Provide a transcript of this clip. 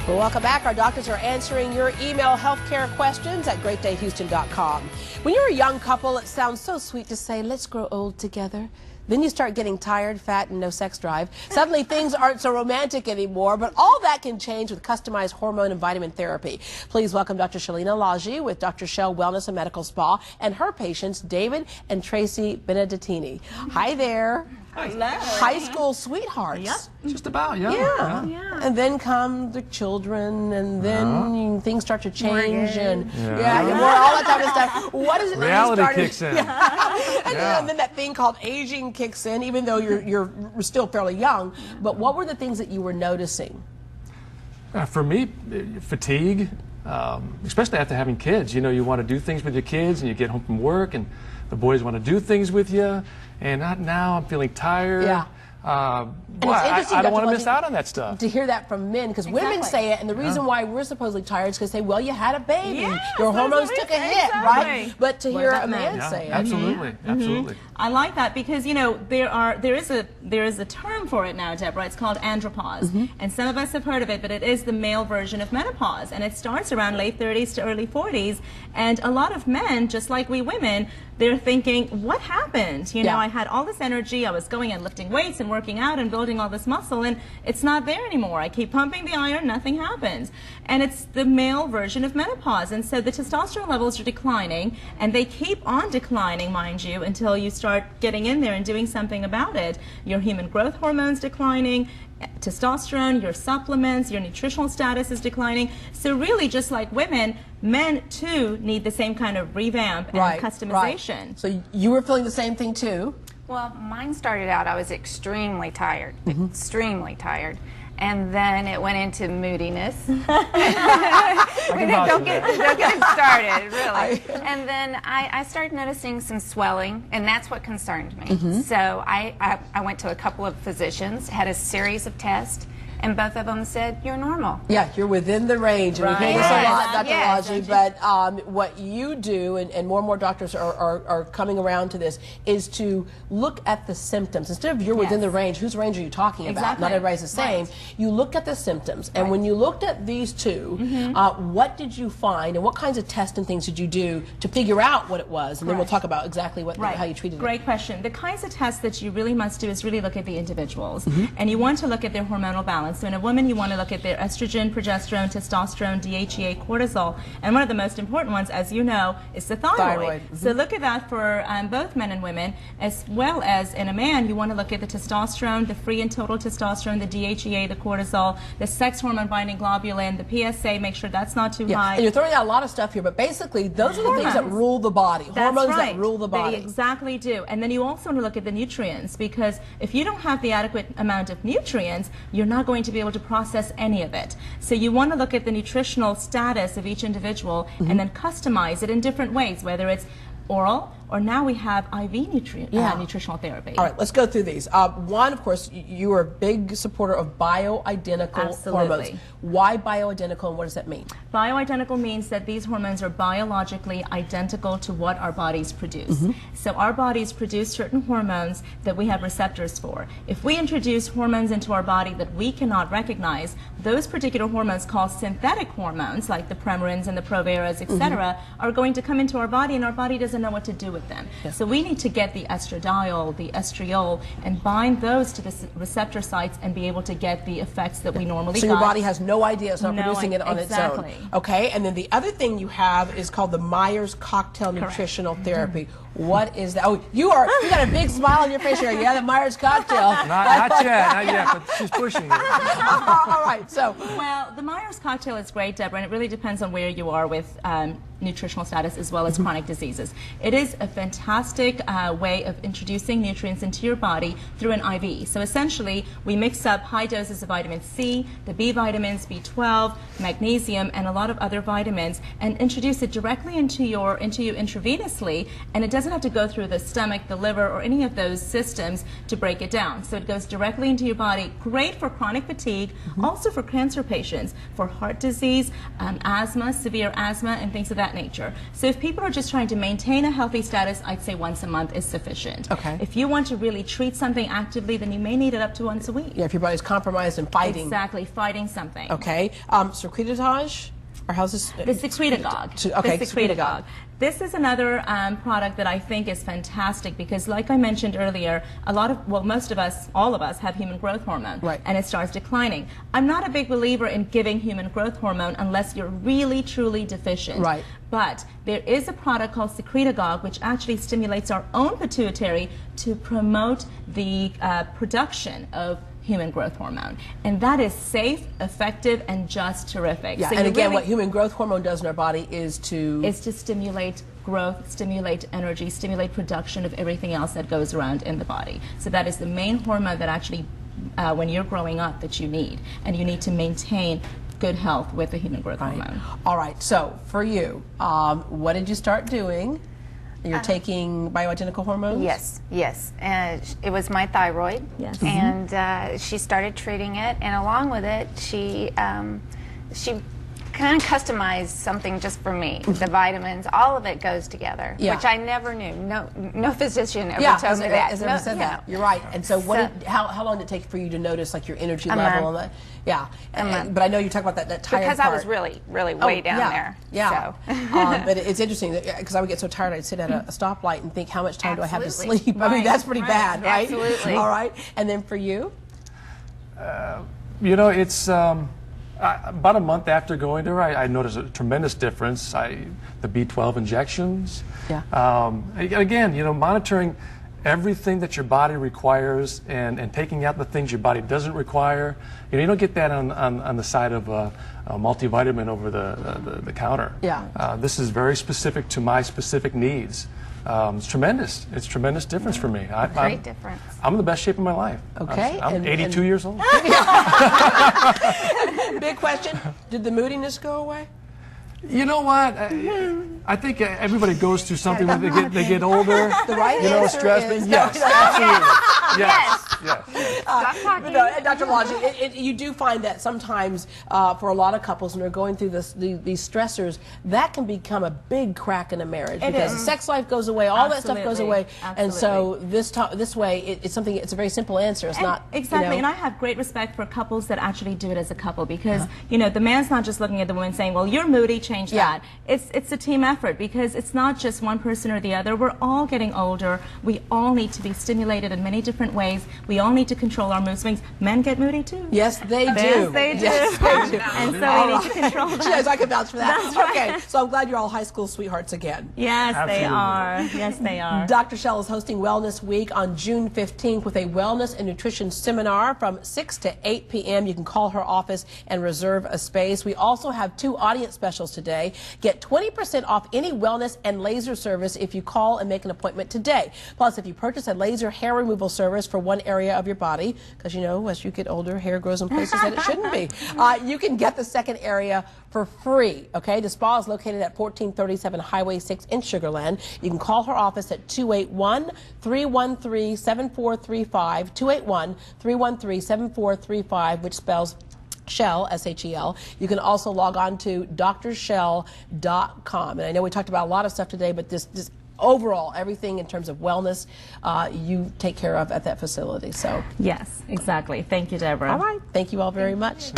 Well, welcome back. Our doctors are answering your email healthcare questions at greatdayhouston.com. When you're a young couple, it sounds so sweet to say, let's grow old together. Then you start getting tired, fat, and no sex drive. Suddenly things aren't so romantic anymore, but all that can change with customized hormone and vitamin therapy. Please welcome Dr. Drshelenalaljiaesthetics with Dr. Shel Wellness and Medical Spa and her patients, David and Tracey Benedettini. Hi there. Hello. High school sweethearts. Yep. Just about, yeah. Yeah. And then come the children, and then things start to change, and more, all that type of stuff. What is it? Reality kicks in. And then that thing called aging kicks in, even though you're still fairly young. But what were the things that you were noticing? For me, fatigue, especially after having kids. You know, you want to do things with your kids, and you get home from work, and the boys want to do things with you. And not now, I'm feeling tired. Yeah. Well, I don't want to miss out on that stuff. To hear that from men, because women say it, and the reason why we're supposedly tired is because they say, well, you had a baby, your hormones took a hit, right? But to hear a man say it. Absolutely, absolutely. I like that because, you know, there is a term for it now, Deborah. It's called andropause, and some of us have heard of it, but it is the male version of menopause, and it starts around late 30s to early 40s, and a lot of men, just like we women, they're thinking, what happened? You know, I had all this energy, I was going and lifting weights and working out and building all this muscle, and it's not there anymore. I keep pumping the iron, nothing happens. And it's the male version of menopause, and so the testosterone levels are declining, and they keep on declining, mind you, until you start getting in there and doing something about it. Your human growth hormone's declining, testosterone, your supplements, your nutritional status is declining. So really, just like women, men too need the same kind of revamp and customization. Right. So you were feeling the same thing too? Well, mine started out, I was extremely tired, extremely tired. And then it went into moodiness. Don't get it started, really. And then I started noticing some swelling, and that's what concerned me. So I went to a couple of physicians, had a series of tests, and both of them said, you're normal. Yeah, you're within the range. And we hear this a lot, Dr. Lalji, but what you do, and more doctors are coming around to this, is to look at the symptoms. Instead of you're within the range, whose range are you talking about? Not everybody's the same. You look at the symptoms. And when you looked at these two, what did you find, and what kinds of tests and things did you do to figure out what it was? And then we'll talk about exactly what how you treated it. Great question. The kinds of tests that you really must do is really look at the individuals. And you want to look at their hormonal balance. So in a woman, you want to look at their estrogen, progesterone, testosterone, DHEA, cortisol, and one of the most important ones, as you know, is the thyroid. So look at that for both men and women, as well as in a man, you want to look at the testosterone, the free and total testosterone, the DHEA, the cortisol, the sex hormone binding globulin, the PSA, make sure that's not too high. And you're throwing out a lot of stuff here, but basically those are the things that rule the body. Hormones that rule the body. They exactly do. And then you also want to look at the nutrients, because if you don't have the adequate amount of nutrients, you're not going to be able to process any of it. So you want to look at the nutritional status of each individual and then customize it in different ways, whether it's oral, or now we have IV nutritional therapy. All right, let's go through these. One, of course, you are a big supporter of bioidentical hormones. Why bioidentical, and what does that mean? Bioidentical means that these hormones are biologically identical to what our bodies produce. So our bodies produce certain hormones that we have receptors for. If we introduce hormones into our body that we cannot recognize, those particular hormones called synthetic hormones, like the Premarins and the Proveras, etc., are going to come into our body, and our body doesn't know what to do with them. So we need to get the estradiol, the estriol, and bind those to the receptor sites and be able to get the effects that we normally So your body has no idea, it's not producing it on its own. Exactly. Okay, and then the other thing you have is called the Myers Cocktail Nutritional Therapy. What is that? Oh, you got a big smile on your face here. Yeah, the Myers Cocktail. Not yet, but she's pushing it. All right, so. Well, the Myers Cocktail is great, Deborah, and it really depends on where you are with nutritional status as well as chronic diseases. It is a fantastic way of introducing nutrients into your body through an IV. So essentially, we mix up high doses of vitamin C, the B vitamins, B12, magnesium, and a lot of other vitamins, and introduce it directly into you intravenously, and it doesn't have to go through the stomach, the liver, or any of those systems to break it down. So it goes directly into your body. Great for chronic fatigue, also for cancer patients, for heart disease, asthma, severe asthma, and things of that that nature. So if people are just trying to maintain a healthy status, I'd say once a month is sufficient. Okay. If you want to really treat something actively, then you may need it up to once a week. Yeah, if your body's compromised and fighting. Exactly, fighting something. Okay. Secretatage? Or how's this? The secretagogue. Okay, The secretagogue. This is another product that I think is fantastic because, like I mentioned earlier, most of us, all of us, have human growth hormone, right, and it starts declining. I'm not a big believer in giving human growth hormone unless you're really, truly deficient. Right. But there is a product called secretagogue which actually stimulates our own pituitary to promote the production of human growth hormone, and that is safe, effective, and just terrific. Yeah, so and again, what human growth hormone does in our body is to stimulate growth, stimulate energy, stimulate production of everything else that goes around in the body. So that is the main hormone that actually, when you're growing up, that you need, and you need to maintain good health with the human growth hormone. All right. So for you, what did you start doing? You're taking bioidentical hormones? Yes, yes. It was my thyroid. Yes. And she started treating it, and along with it, she kind of customized something just for me. The vitamins, all of it goes together, which I never knew. No physician ever told me that. Has ever said that. You're right. And so, how long did it take for you to notice like your energy level and that? Yeah. But I know you talk about that tired because part. I was really way down there. Yeah. So. But it's interesting because I would get so tired I'd sit at a stoplight and think, how much time do I have to sleep? Right. I mean, that's pretty bad, right? Absolutely. All right. And then for you? You know, it's about a month after going to her, I noticed a tremendous difference. The B12 injections. Yeah. Again, you know, monitoring everything that your body requires and taking out the things your body doesn't require. You know, you don't get that on the side of a multivitamin over the counter. Yeah. This is very specific to my specific needs. It's tremendous. It's a tremendous difference for me. Great difference. I'm in the best shape of my life. Okay. I'm 82 years old. Big question. Did the moodiness go away? You know what? I think everybody goes through something when they get older. The right you know, answer stress. is Yes, absolutely. Yes. Stop talking. Dr. Lalji, you do find that sometimes for a lot of couples when they're going through these stressors, that can become a big crack in a marriage because the sex life goes away, all that stuff goes away, and so this way it's something. It's a very simple answer. It's not exactly. You know, and I have great respect for couples that actually do it as a couple because you know the man's not just looking at the woman saying, "Well, you're moody, change that." It's a team effort because it's not just one person or the other. We're all getting older. We all need to be stimulated in many different ways. We all need to control our mood swings. Men get moody too. Yes, they do. Yes, they do. Yes, they do. And so we need to control that. Yes, I can vouch for that. That's right. Okay, so I'm glad you're all high school sweethearts again. Yes, Absolutely. they are. Yes, they are. Dr. Shel is hosting Wellness Week on June 15th with a wellness and nutrition seminar from 6 to 8 p.m. You can call her office and reserve a space. We also have 2 audience specials today. Get 20% off any wellness and laser service if you call and make an appointment today. Plus, if you purchase a laser hair removal service for one area of your body, because you know, as you get older, hair grows in places that it shouldn't be, you can get the second area for free. Okay, the spa is located at 1437 Highway 6 in Sugarland. You can call her office at 281-313-7435, 281-313-7435, which spells Shel, S-H-E-L. You can also log on to drshel.com. And I know we talked about a lot of stuff today, but this overall, everything in terms of wellness, you take care of at that facility. So Yes, exactly. Thank you, Deborah. all right. Thank you all very much.